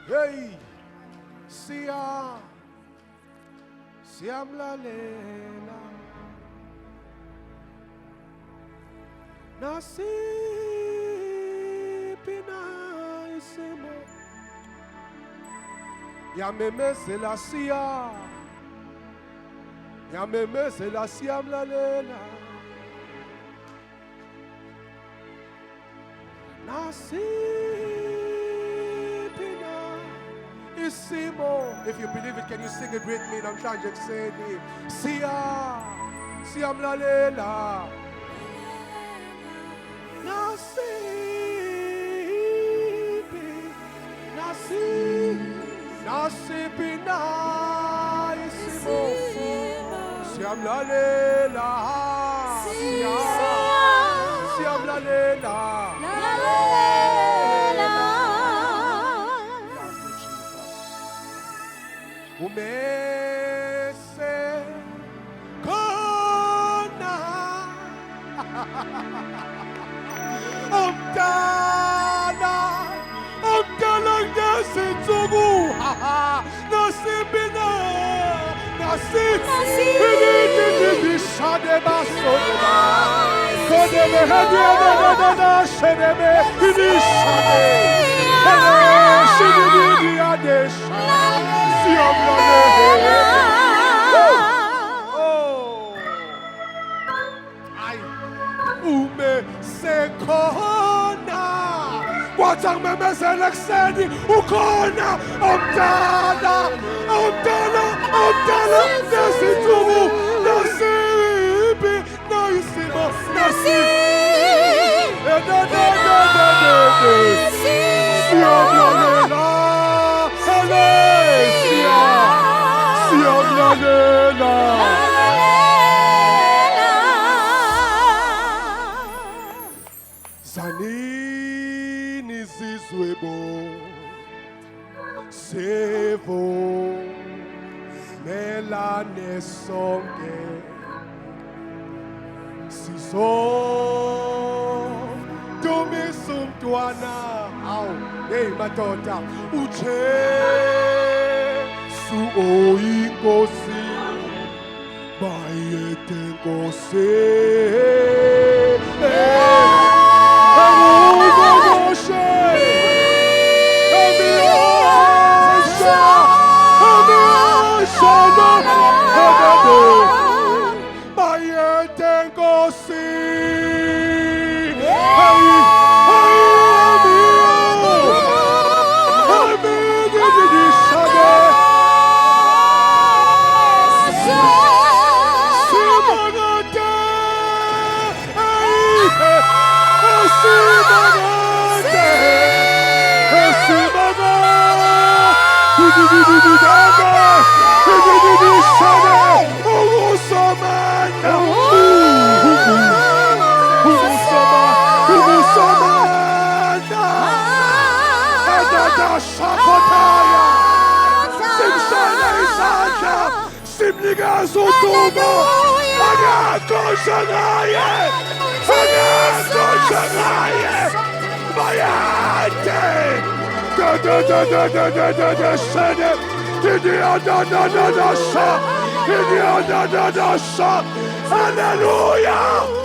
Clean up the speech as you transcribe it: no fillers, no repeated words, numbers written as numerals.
Hey, siyamlalela. Nasiphi na isimo yamemezela siyamlalela. Nasiphi na isimo. If you believe it, can you sing it with me? I'm trying to say it. Siyamlalela. Nasiphi na isimo siyamlalela. Siyamlalela. Umese khona Omdala ngezinsuku nasiphi na nishade basona kodele hediyana shedebe nishade shididi adesha siyamlalela. Umesekhona kwathi angimemezela ekuseni ukhona omdala nezinsuku nasiphi na isimo siyamlalela. Siyamlalela. Zanini zizwebo sevo melane sonke siso dumisa umntwana. Awu hey madoda uJesu oyinkosi bayethe nkosi. Simnikazi udumo angakhohlwa ngaye bayade hallelujah.